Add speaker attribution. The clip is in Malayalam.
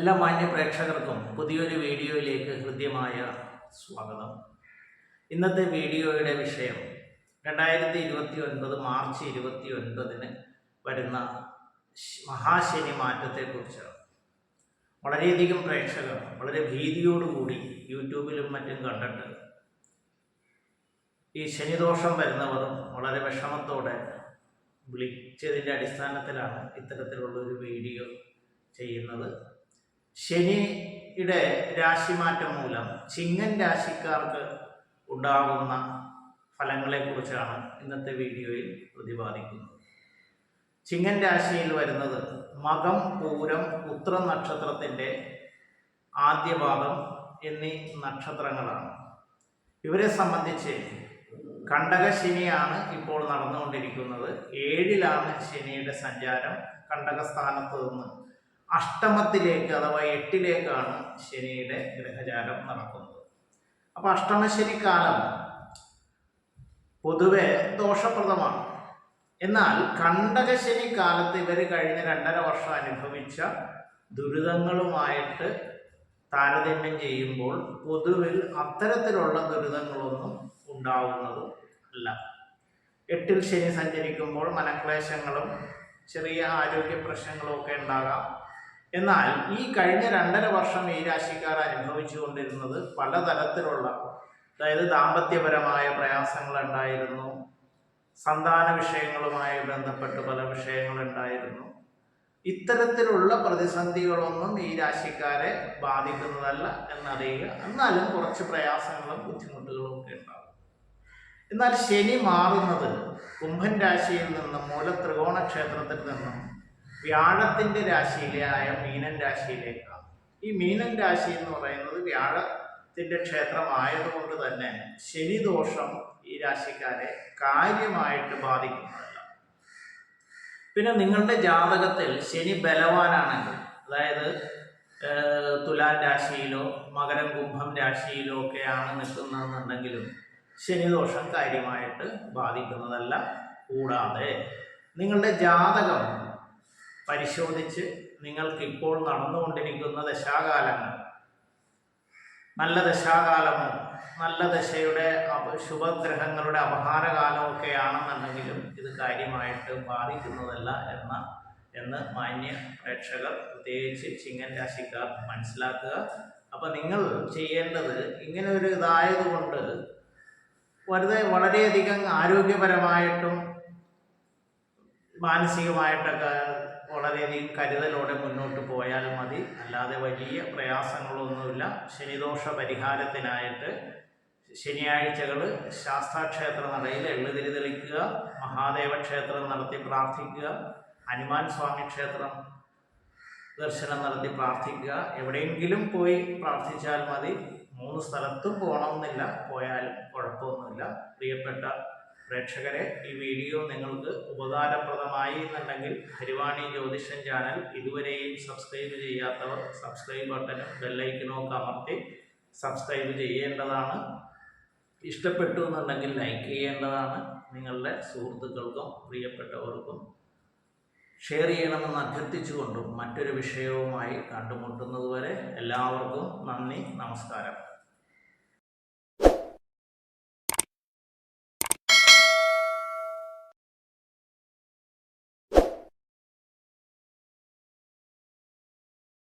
Speaker 1: എല്ലാ മാന്യ പ്രേക്ഷകർക്കും പുതിയൊരു വീഡിയോയിലേക്ക് ഹൃദ്യമായ സ്വാഗതം. ഇന്നത്തെ വീഡിയോയുടെ വിഷയം 2029 മാർച്ച് 29 വരുന്ന മഹാശനി മാറ്റത്തെക്കുറിച്ചാണ്. വളരെയധികം പ്രേക്ഷകർ വളരെ ഭീതിയോടുകൂടി യൂട്യൂബിലും മറ്റും കണ്ടിട്ട് ഈ ശനിദോഷം വരുന്നവരും വളരെ വിഷമത്തോടെ വിളിച്ചതിൻ്റെ അടിസ്ഥാനത്തിലാണ് ഇത്തരത്തിലുള്ളൊരു വീഡിയോ ചെയ്യുന്നത്. ശനിയുടെ രാശിമാറ്റം മൂലം ചിങ്ങൻ രാശിക്കാർക്ക് ഉണ്ടാകുന്ന ഫലങ്ങളെക്കുറിച്ചാണ് ഇന്നത്തെ വീഡിയോയിൽ പ്രതിപാദിക്കുന്നത്. ചിങ്ങൻ രാശിയിൽ വരുന്നത് മകം, പൂരം, ഉത്രം നക്ഷത്രത്തിൻ്റെ ആദ്യപാദം എന്നീ നക്ഷത്രങ്ങളാണ്. ഇവരെ സംബന്ധിച്ച് കണ്ടകശനിയാണ് ഇപ്പോൾ നടന്നുകൊണ്ടിരിക്കുന്നത്. 7-ലാണ് ശനിയുടെ സഞ്ചാരം. കണ്ടകസ്ഥാനത്ത് നിന്ന് അഷ്ടമത്തിലേക്ക് അഥവാ 8-ലേക്കാണ് ശനിയുടെ ഗ്രഹചാരം നടക്കുന്നത്. അപ്പോൾ അഷ്ടമശനിക്കാലം പൊതുവെ ദോഷപ്രദമാണ്. എന്നാൽ കണ്ടകശനി കാലത്ത് ഇവർ കഴിഞ്ഞ 2.5 വർഷം അനുഭവിച്ച ദുരിതങ്ങളുമായിട്ട് താരതമ്യം ചെയ്യുമ്പോൾ പൊതുവിൽ അത്തരത്തിലുള്ള ദുരിതങ്ങളൊന്നും ഉണ്ടാവുന്നതും അല്ല. 8-ൽ ശനി സഞ്ചരിക്കുമ്പോൾ മനക്ലേശങ്ങളും ചെറിയ ആരോഗ്യ പ്രശ്നങ്ങളും ഒക്കെ ഉണ്ടാകാം. എന്നാൽ ഈ കഴിഞ്ഞ 2.5 വർഷം ഈ രാശിക്കാർ അനുഭവിച്ചു കൊണ്ടിരുന്നത് പലതരത്തിലുള്ള, അതായത് ദാമ്പത്യപരമായ പ്രയാസങ്ങൾ ഉണ്ടായിരുന്നു, സന്താന വിഷയങ്ങളുമായി ബന്ധപ്പെട്ട് പല വിഷയങ്ങളുണ്ടായിരുന്നു. ഇത്തരത്തിലുള്ള പ്രതിസന്ധികളൊന്നും ഈ രാശിക്കാരെ ബാധിക്കുന്നതല്ല എന്നറിയുക. എന്നാലും കുറച്ച് പ്രയാസങ്ങളും ബുദ്ധിമുട്ടുകളും ഒക്കെ ഉണ്ടാകും. എന്നാൽ ശനി മാറുന്നത് കുംഭൻ രാശിയിൽ നിന്നും മൂലത്രികോണ ക്ഷേത്രത്തിൽ നിന്നും വ്യാഴത്തിൻ്റെ രാശിയിലായ മീനൻ രാശിയിലേക്കാണ്. ഈ മീനൻ രാശി എന്ന് പറയുന്നത് വ്യാഴത്തിൻ്റെ ക്ഷേത്രമായതുകൊണ്ട് തന്നെ ശനിദോഷം ഈ രാശിക്കാരെ കാര്യമായിട്ട് ബാധിക്കുന്നതല്ല. പിന്നെ നിങ്ങളുടെ ജാതകത്തിൽ ശനി ബലവാനാണെങ്കിൽ, അതായത് തുലാൻ രാശിയിലോ മകരം കുംഭം രാശിയിലോ ഒക്കെയാണ് നിൽക്കുന്നതെന്നുണ്ടെങ്കിലും ശനിദോഷം കാര്യമായിട്ട് ബാധിക്കുന്നതല്ല. കൂടാതെ നിങ്ങളുടെ ജാതകം പരിശോധിച്ച് നിങ്ങൾക്കിപ്പോൾ നടന്നുകൊണ്ടിരിക്കുന്ന ദശാകാലങ്ങൾ നല്ല ദശാകാലമോ നല്ല ദശയുടെ ശുഭഗ്രഹങ്ങളുടെ അപഹാരകാലമൊക്കെ ആണെന്നുണ്ടെങ്കിലും ഇത് കാര്യമായിട്ട് ബാധിക്കുന്നതല്ല എന്ന് മാന്യ പ്രേക്ഷകർ, പ്രത്യേകിച്ച് ചിങ്ങൻ രാശിക്കാർ മനസ്സിലാക്കുക. അപ്പം നിങ്ങൾ ചെയ്യേണ്ടത്, ഇങ്ങനെ ഒരു ഇതായതുകൊണ്ട് വളരെയധികം ആരോഗ്യപരമായിട്ടും മാനസികമായിട്ടൊക്കെ വളരെയധികം കരുതലോടെ മുന്നോട്ട് പോയാൽ മതി. അല്ലാതെ വലിയ പ്രയാസങ്ങളൊന്നുമില്ല. ശനിദോഷ പരിഹാരത്തിനായിട്ട് ശനിയാഴ്ചകൾ ശാസ്താക്ഷേത്ര നടയിൽ എള്ളുതിരി തെളിക്കുക, മഹാദേവ ക്ഷേത്രം നടത്തി പ്രാർത്ഥിക്കുക, ഹനുമാൻ സ്വാമി ക്ഷേത്രം ദർശനം നടത്തി പ്രാർത്ഥിക്കുക. എവിടെയെങ്കിലും പോയി പ്രാർത്ഥിച്ചാൽ മതി. 3 സ്ഥലത്തും പോകണമെന്നില്ല, പോയാലും കുഴപ്പമൊന്നുമില്ല. പ്രിയപ്പെട്ട പ്രേക്ഷകരെ, ഈ വീഡിയോ നിങ്ങൾക്ക് ഉപകാരപ്രദമായി എന്നുണ്ടെങ്കിൽ ഹരിവാണി ജ്യോതിഷൻ ചാനൽ ഇതുവരെയും സബ്സ്ക്രൈബ് ചെയ്യാത്തവർ സബ്സ്ക്രൈബ് ബട്ടനും ബെല്ലൈക്കനും ഒക്കെ അമർത്തി സബ്സ്ക്രൈബ് ചെയ്യേണ്ടതാണ്. ഇഷ്ടപ്പെട്ടു എന്നുണ്ടെങ്കിൽ ലൈക്ക് ചെയ്യേണ്ടതാണ്. നിങ്ങളുടെ സുഹൃത്തുക്കൾക്കും പ്രിയപ്പെട്ടവർക്കും ഷെയർ ചെയ്യണമെന്ന് അഭ്യർത്ഥിച്ചുകൊണ്ടും മറ്റൊരു വിഷയവുമായി കണ്ടുമുട്ടുന്നതുവരെ എല്ലാവർക്കും നന്ദി, നമസ്കാരം.